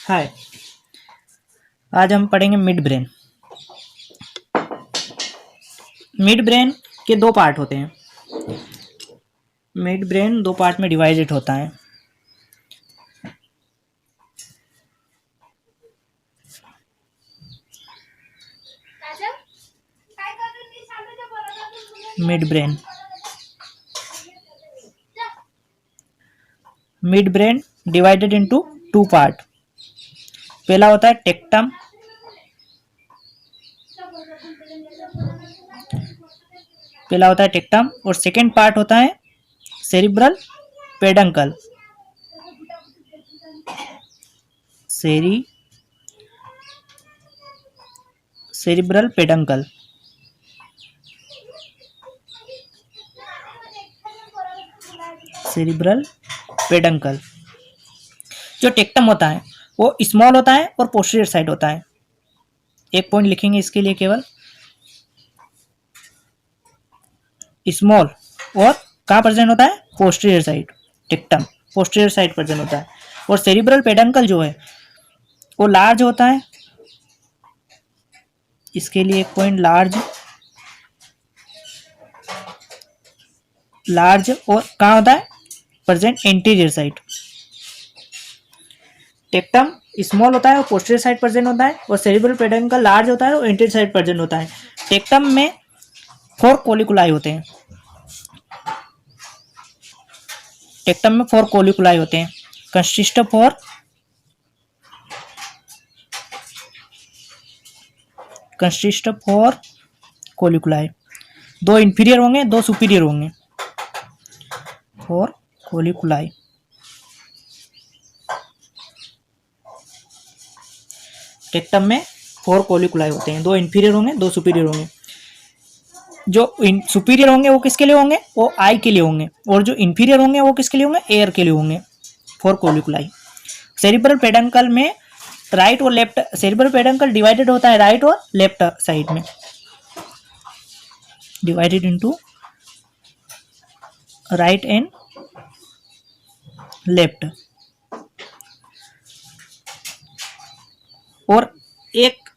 हाय। आज हम पढ़ेंगे मिड ब्रेन। मिड ब्रेन के दो पार्ट होते हैं। मिड ब्रेन दो पार्ट में डिवाइडेड होता है। Mid brain divided into two part. पहला होता है टेक्टम। और सेकेंड पार्ट होता है सेरिब्रल पेडंकल। Cerebral peduncle. जो टेक्टम होता है वो स्मॉल होता है और पोस्टीरियर साइड होता है। एक पॉइंट लिखेंगे इसके लिए, केवल स्मॉल और कहाँ प्रेजेंट होता है, posterior side. Tectum posterior side present होता है। और सेरिब्रल पेडंकल जो है वो लार्ज होता है। इसके लिए एक पॉइंट लार्ज और कहाँ होता है, present anterior side. Tectum small होता है और पोस्टीरियर साइड प्रेजेंट होता है, और सेरिब्रल पेडंकल लार्ज होता है और एंटीरियर साइड प्रेजेंट होता है। टेक्टम में 4 कोलिकुलाई होते हैं। Consist of 4 कोलिकुलाई। 2 इंफीरियर होंगे, 2 सुपीरियर होंगे। 4 कोलिकुलाई। टेक्टम में 4 कोलिकुलाई होते हैं, 2 इंफीरियर होंगे, 2 सुपीरियर होंगे। जो सुपीरियर होंगे वो किसके लिए होंगे, वो आई के लिए होंगे, और जो इंफीरियर होंगे वो किसके लिए होंगे, एयर के लिए होंगे। 4 कोलिकुलाई। सेरिब्रल पेडंकल में राइट और लेफ्ट, सेरिब्रल पेडंकल डिवाइडेड होता है राइट और लेफ्ट साइड में, divided into right and left. और एक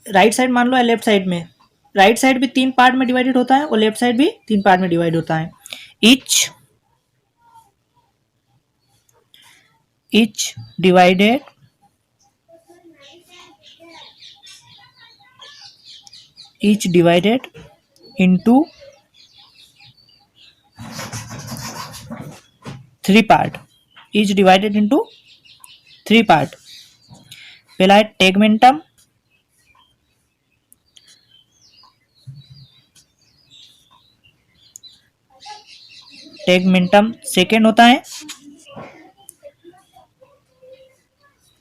राइट साइड मान लो या लेफ्ट साइड में, राइट साइड भी 3 पार्ट में डिवाइडेड होता है और लेफ्ट साइड भी 3 पार्ट में डिवाइड होता है। each divided into 3 part. each divided into 3 part. पहला है टेगमेंटम। सेकेंड होता है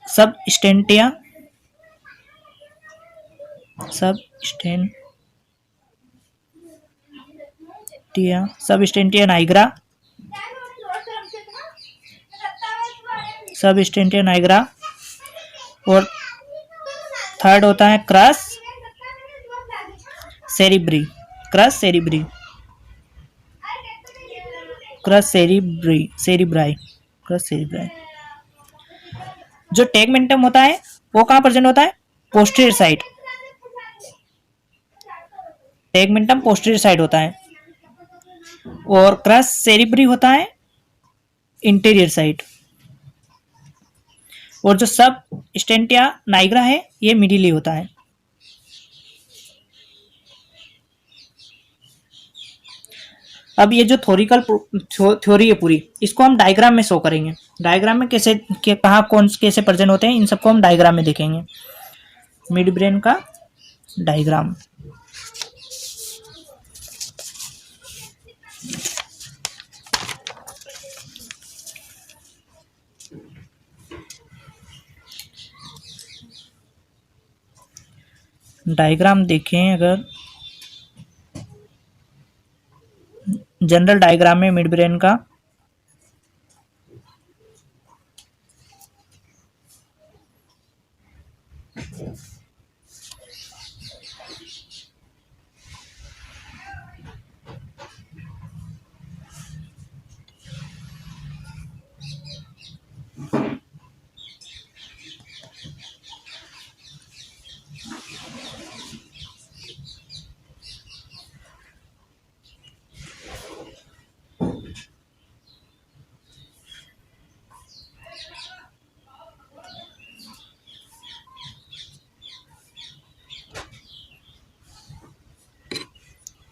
सबस्टेंटिया नाइग्रा। और थर्ड होता है क्रस सेरिब्री। जो टेगमेंटम होता है वो कहां प्रेजेंट होता है, पोस्टीरियर साइड होता है। और क्रस सेरिब्री होता है इंटीरियर साइड। और जो सब स्टेंटिया नाइग्रा है ये मिडिली होता है। अब ये जो थ्योरी है पूरी, इसको हम डायग्राम में शो करेंगे। डायग्राम में कहाँ कौन कैसे प्रेजेंट होते हैं, इन सबको हम डायग्राम में देखेंगे। मिड ब्रेन का डायग्राम। डायग्राम देखें, अगर जनरल डायग्राम में मिड ब्रेन का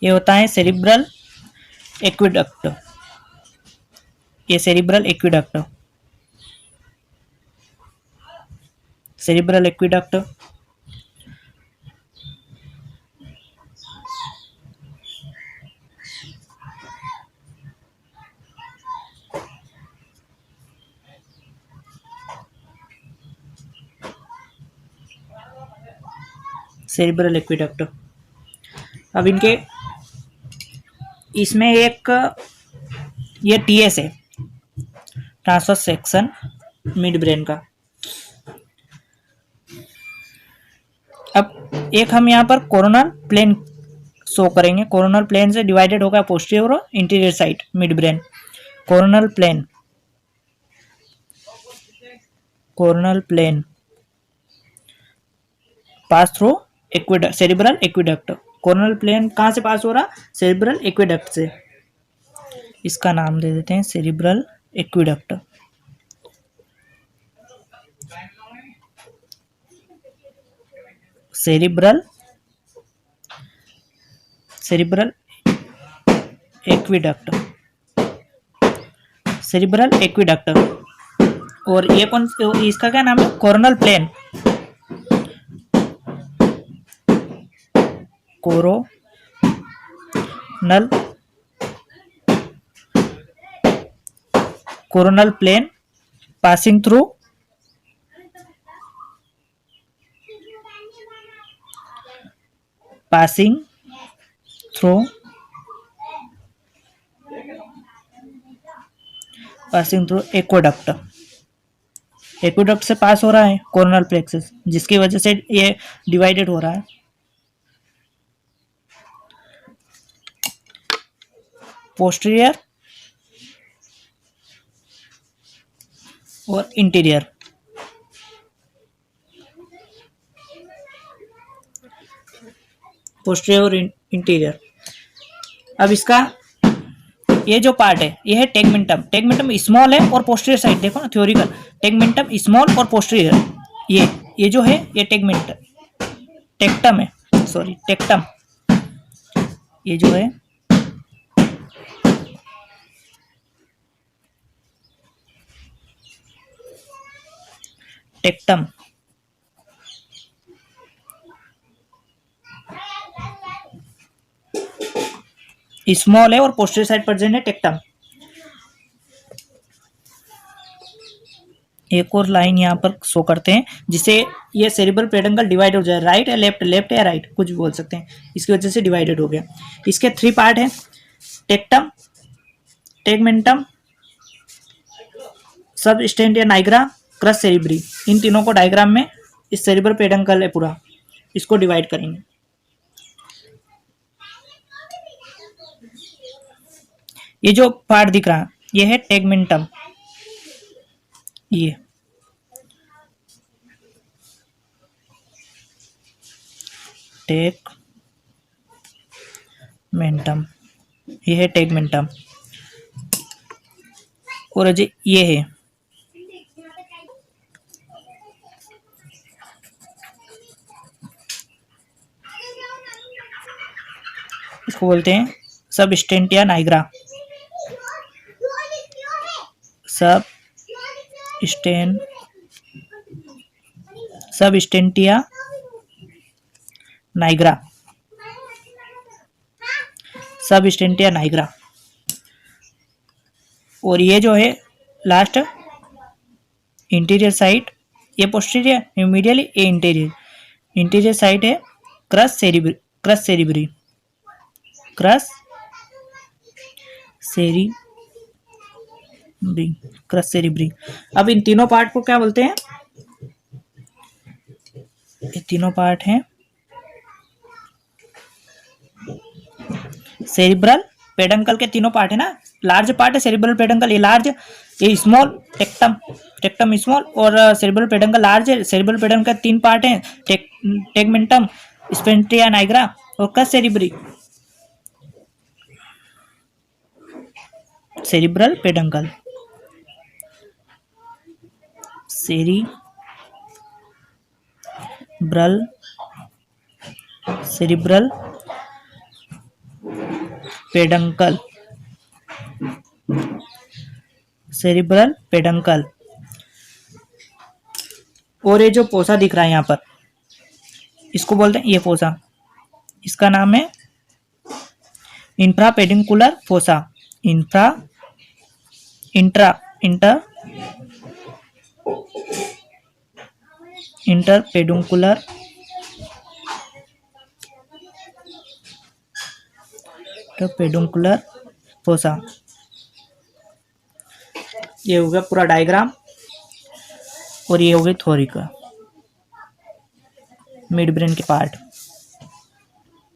ये होता है सेरिब्रल एक्विडक्ट, ये cerebral aqueduct, cerebral aqueduct. Cerebral aqueduct. अब इनके इसमें एक ये टीएस है, ट्रांसवर्स सेक्शन मिड ब्रेन का। अब एक हम यहाँ पर कोरोनल प्लेन शो करेंगे, कोरोनल प्लेन से डिवाइडेड होगा पोस्टीरियर और interior side mid brain. Coronal plane, coronal plane pass through aqueduct, cerebral aqueduct. Coronal plane कहाँ से पास हो रहा? सेरिब्रल एक्विडक्ट से। इसका नाम दे देते हैं cerebral aqueduct. Cerebral, cerebral aqueduct, cerebral aqueduct. और ये कौन, इसका क्या नाम है? Coronal plane, coronal, coronal plane passing through passing through aqueduct. Aqueduct से पास हो रहा है कोरोनल प्लेक्सस, जिसकी वजह से ये डिवाइडेड हो रहा है। पोस्टीरियर और इंटीरियर। पोस्टीरियर और इंटीरियर। अब इसका ये जो पार्ट है ये है टेगमेंटम। टेगमेंटम स्मॉल है और पोस्टीरियर साइड देखो ना, थ्योरिकल टेगमेंटम स्मॉल और पोस्टीरियर। ये जो है ये टेगमेंटम, टेक्टम है, सॉरी टेक्टम। ये जो है टेक्टम, स्मॉल है और पोस्टीरियर साइड प्रेजेंट है टेक्टम। एक और लाइन यहाँ पर शो करते हैं जिससे ये सेरिब्रल पेडंकल डिवाइड हो जाए, राइट या लेफ्ट, लेफ्ट या राइट कुछ भी बोल सकते हैं, इसकी वजह से डिवाइडेड हो गया। इसके 3 पार्ट हैं, tectum, tegmentum, substantia nigra, crus cerebri. इन तीनों को डायग्राम में, इस सेरिब्रल पेडंकल है पूरा, इसको डिवाइड करेंगे। ये जो पार्ट दिख रहा है ये है टेगमेंटम, ये टेगमेंटम, ये है टेगमेंटम। और अजय ये है इसको बोलते हैं सबस्टेंटिया नाइग्रा, सबस्टेंटिया नाइग्रा, सबस्टेंटिया नाइग्रा। और ये जो है लास्ट इंटीरियर साइड, ये पोस्टीरियर, मीडियली ये इंटीरियर, इंटीरियर साइड है क्रस सेरिब्री, क्रस सेरिब्री, क्रस सेरिब्री, क्रस सेरिब्री। अब इन तीनों पार्ट को क्या बोलते हैं? ये तीनों पार्ट हैं सेरिब्रल पेडंकल के तीनों पार्ट है ना, लार्ज पार्ट है सेरिब्रल पेडंकल, ये लार्ज, ये स्मॉल, टेक्टम, टेक्टम स्मॉल और सेरिब्रल पेडंकल लार्ज है। सेरिब्रल पेडंकल का 3 पार्ट हैं, टेगमेंटम, स्पेंटिया नाइग्रा और cross सेरिब्री। Cerebral peduncle, cerebral peduncle, cerebral peduncle. और ये जो फोसा दिख रहा है यहाँ पर, इसको बोलते हैं, ये फोसा, इसका नाम है infra pedicular fossa. Infra intra inter inter peduncular peduncular fossa. ये हो गया पूरा डायग्राम, और ये हो गई थ्योरी का मिड ब्रेन के पार्ट।